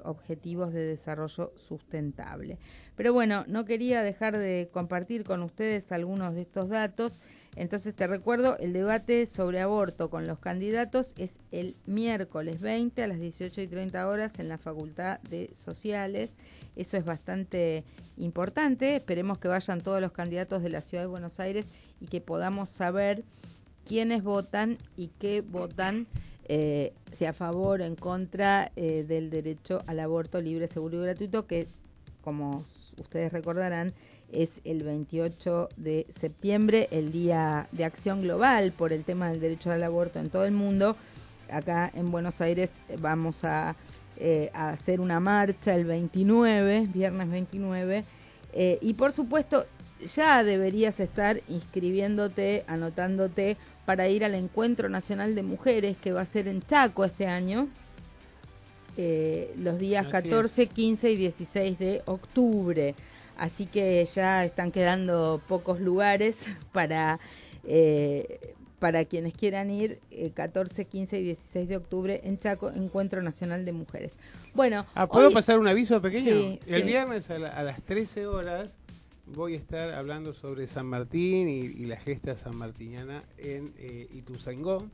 Objetivos de Desarrollo Sustentable. Pero bueno, no quería dejar de compartir con ustedes algunos de estos datos. Entonces te recuerdo, el debate sobre aborto con los candidatos es el miércoles 20 a las 18:30 horas en la Facultad de Sociales. Eso es bastante importante. Esperemos que vayan todos los candidatos de la Ciudad de Buenos Aires y que podamos saber quiénes votan y qué votan, si a favor o en contra del derecho al aborto libre, seguro y gratuito, que, como ustedes recordarán, es el 28 de septiembre, el Día de Acción Global por el tema del derecho al aborto en todo el mundo. Acá en Buenos Aires vamos a hacer una marcha el 29, viernes 29, y por supuesto ya deberías estar inscribiéndote, anotándote para ir al Encuentro Nacional de Mujeres, que va a ser en Chaco este año, los días 14, 15 y 16 de octubre. Así que ya están quedando pocos lugares para quienes quieran ir, 14, 15 y 16 de octubre en Chaco, Encuentro Nacional de Mujeres. Bueno, ¿puedo pasar un aviso pequeño? Sí, el sí. viernes a las 13 horas voy a estar hablando sobre San Martín y la gesta sanmartiniana en Ituzaingó.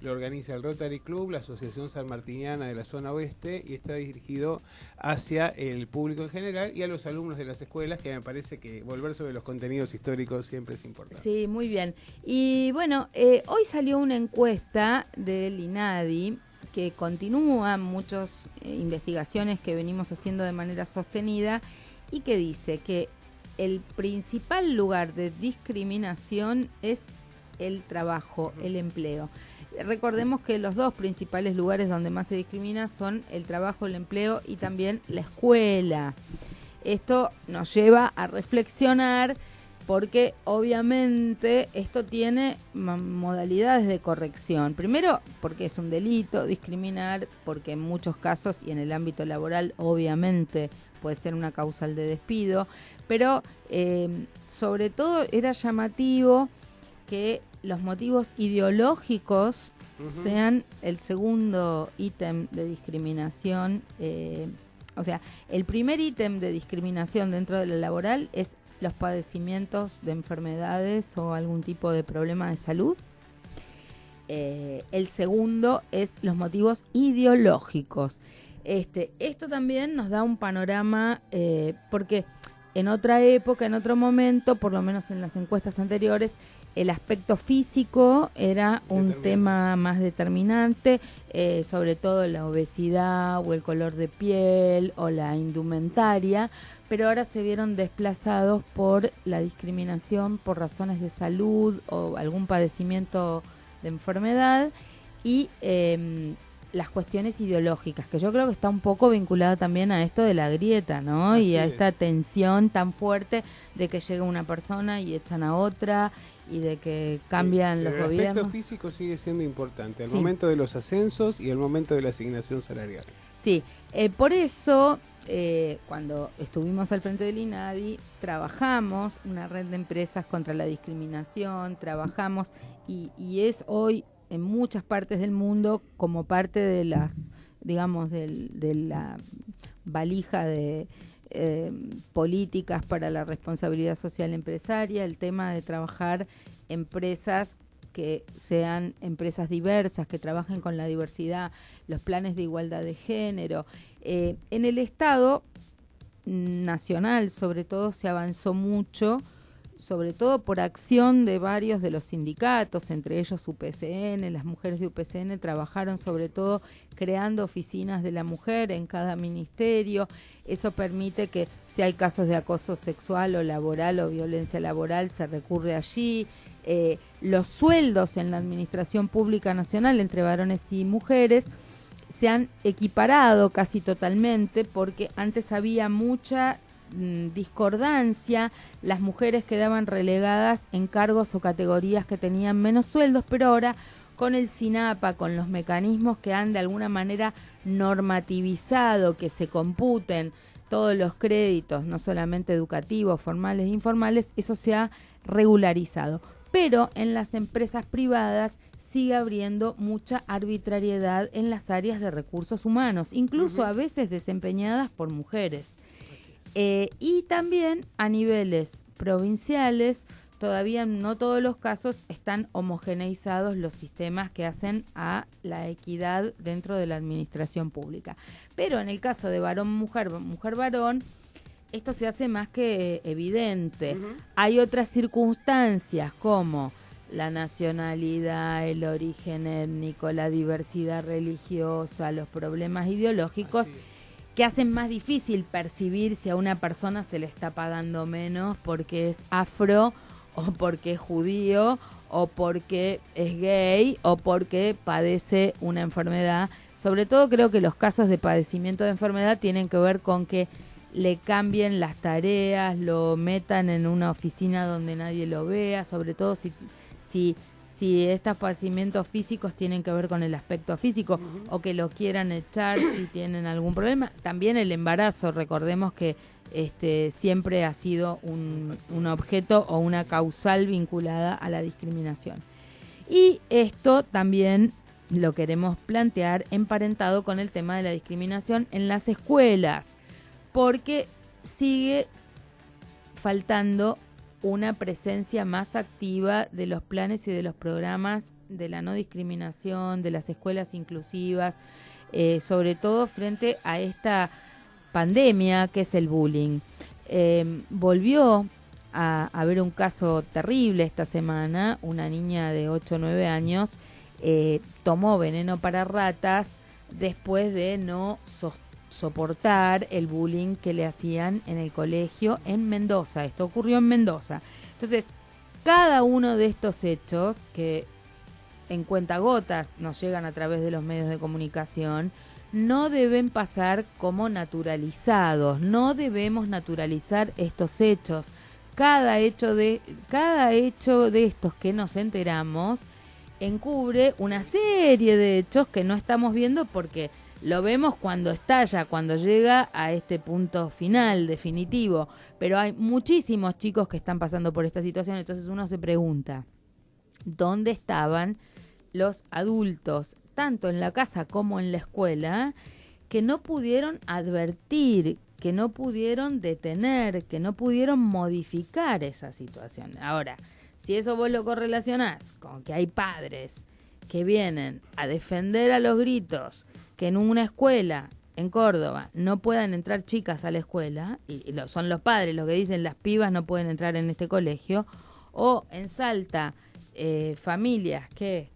Lo organiza el Rotary Club, la Asociación Sanmartiniana de la Zona Oeste, y está dirigido hacia el público en general y a los alumnos de las escuelas, que me parece que volver sobre los contenidos históricos siempre es importante. Sí, muy bien. Y bueno, hoy salió una encuesta del INADI que continúa muchas investigaciones que venimos haciendo de manera sostenida y que dice que el principal lugar de discriminación es el trabajo, el empleo. Recordemos que los dos principales lugares donde más se discrimina son el trabajo, el empleo y también la escuela. Esto nos lleva a reflexionar porque obviamente esto tiene modalidades de corrección. Primero, porque es un delito discriminar, porque en muchos casos y en el ámbito laboral obviamente puede ser una causal de despido, pero sobre todo era llamativo que los motivos ideológicos sean el segundo ítem de discriminación. O sea, el primer ítem de discriminación dentro de lo laboral es los padecimientos de enfermedades o algún tipo de problema de salud. El segundo es los motivos ideológicos. Esto también nos da un panorama, porque en otra época, en otro momento, por lo menos en las encuestas anteriores, el aspecto físico era un tema más determinante, sobre todo la obesidad o el color de piel o la indumentaria, pero ahora se vieron desplazados por la discriminación por razones de salud o algún padecimiento de enfermedad y las cuestiones ideológicas, que yo creo que está un poco vinculado también a esto de la grieta, ¿no? Así y a es. esta tensión tan fuerte de que llega una persona y echan a otra y de que cambian los El gobiernos. aspecto físico sigue siendo importante, al Sí. momento de los ascensos y al momento de la asignación salarial. Sí, por eso cuando estuvimos al frente del INADI trabajamos una red de empresas contra la discriminación, trabajamos y es hoy en muchas partes del mundo como parte de las, digamos, de la valija de políticas para la responsabilidad social empresaria, el tema de trabajar empresas que sean empresas diversas, que trabajen con la diversidad, los planes de igualdad de género. En el Estado nacional, sobre todo, se avanzó mucho, sobre todo por acción de varios de los sindicatos, entre ellos UPCN. Las mujeres de UPCN trabajaron sobre todo creando oficinas de la mujer en cada ministerio. Eso permite que si hay casos de acoso sexual o laboral o violencia laboral, se recurre allí. Los sueldos en la administración pública nacional entre varones y mujeres se han equiparado casi totalmente porque antes había mucha discordancia, las mujeres quedaban relegadas en cargos o categorías que tenían menos sueldos, pero ahora con el SINAPA, con los mecanismos que han de alguna manera normativizado que se computen todos los créditos, no solamente educativos, formales e informales, eso se ha regularizado. Pero en las empresas privadas sigue habiendo mucha arbitrariedad en las áreas de recursos humanos, incluso a veces desempeñadas por mujeres. Y también a niveles provinciales, todavía no todos los casos están homogeneizados los sistemas que hacen a la equidad dentro de la administración pública. Pero en el caso de varón-mujer, mujer-varón, esto se hace más que evidente. Hay otras circunstancias como la nacionalidad, el origen étnico, la diversidad religiosa, los problemas ideológicos que hacen más difícil percibir si a una persona se le está pagando menos porque es afro o porque es judío o porque es gay o porque padece una enfermedad. Sobre todo creo que los casos de padecimiento de enfermedad tienen que ver con que le cambien las tareas, lo metan en una oficina donde nadie lo vea, sobre todo si estos padecimientos físicos tienen que ver con el aspecto físico o que lo quieran echar si tienen algún problema. También el embarazo, recordemos que siempre ha sido un objeto o una causal vinculada a la discriminación. Y esto también lo queremos plantear emparentado con el tema de la discriminación en las escuelas, porque sigue faltando una presencia más activa de los planes y de los programas de la no discriminación, de las escuelas inclusivas, sobre todo frente a esta pandemia que es el bullying. Volvió a haber un caso terrible esta semana, una niña de 8 o 9 años tomó veneno para ratas después de no soportar el bullying que le hacían en el colegio en Mendoza. Esto ocurrió en Mendoza. Entonces, cada uno de estos hechos que en cuentagotas nos llegan a través de los medios de comunicación no deben pasar como naturalizados. No debemos naturalizar estos hechos. Cada hecho de estos que nos enteramos encubre una serie de hechos que no estamos viendo porque lo vemos cuando estalla, cuando llega a este punto final, definitivo. Pero hay muchísimos chicos que están pasando por esta situación. Entonces uno se pregunta, ¿dónde estaban los adultos, tanto en la casa como en la escuela, que no pudieron advertir, que no pudieron detener, que no pudieron modificar esa situación? Ahora, si eso vos lo correlacionás con que hay padres que vienen a defender a los gritos que en una escuela en Córdoba no puedan entrar chicas a la escuela, y son los padres los que dicen las pibas no pueden entrar en este colegio, o en Salta familias que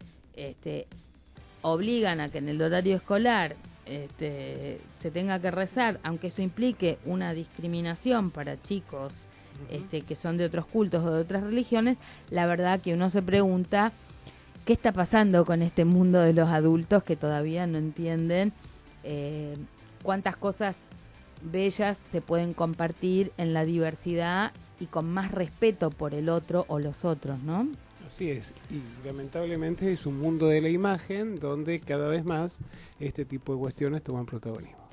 obligan a que en el horario escolar se tenga que rezar, aunque eso implique una discriminación para chicos que son de otros cultos o de otras religiones, la verdad que uno se pregunta qué está pasando con este mundo de los adultos que todavía no entienden cuántas cosas bellas se pueden compartir en la diversidad y con más respeto por el otro o los otros, ¿no? Así es, y lamentablemente es un mundo de la imagen donde cada vez más este tipo de cuestiones toman protagonismo.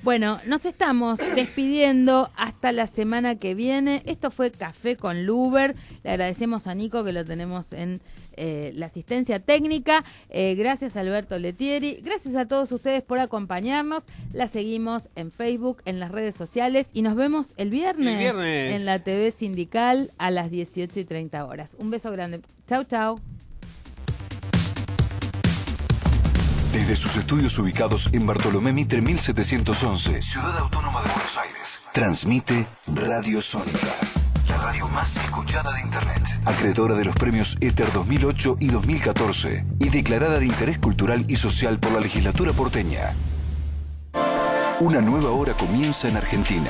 Bueno, nos estamos despidiendo hasta la semana que viene. Esto fue Café con Luber. Le agradecemos a Nico que lo tenemos en la asistencia técnica. Gracias a Alberto Letieri. Gracias a todos ustedes por acompañarnos. La seguimos en Facebook, en las redes sociales y nos vemos el viernes en la TV Sindical a las 18:30 horas. Un beso grande. Chau, chau. Desde sus estudios ubicados en Bartolomé Mitre 1711, Ciudad Autónoma de Buenos Aires, transmite Radio Sónica, la radio más escuchada de Internet, acreedora de los premios Éter 2008 y 2014 y declarada de interés cultural y social por la legislatura porteña. Una nueva hora comienza en Argentina.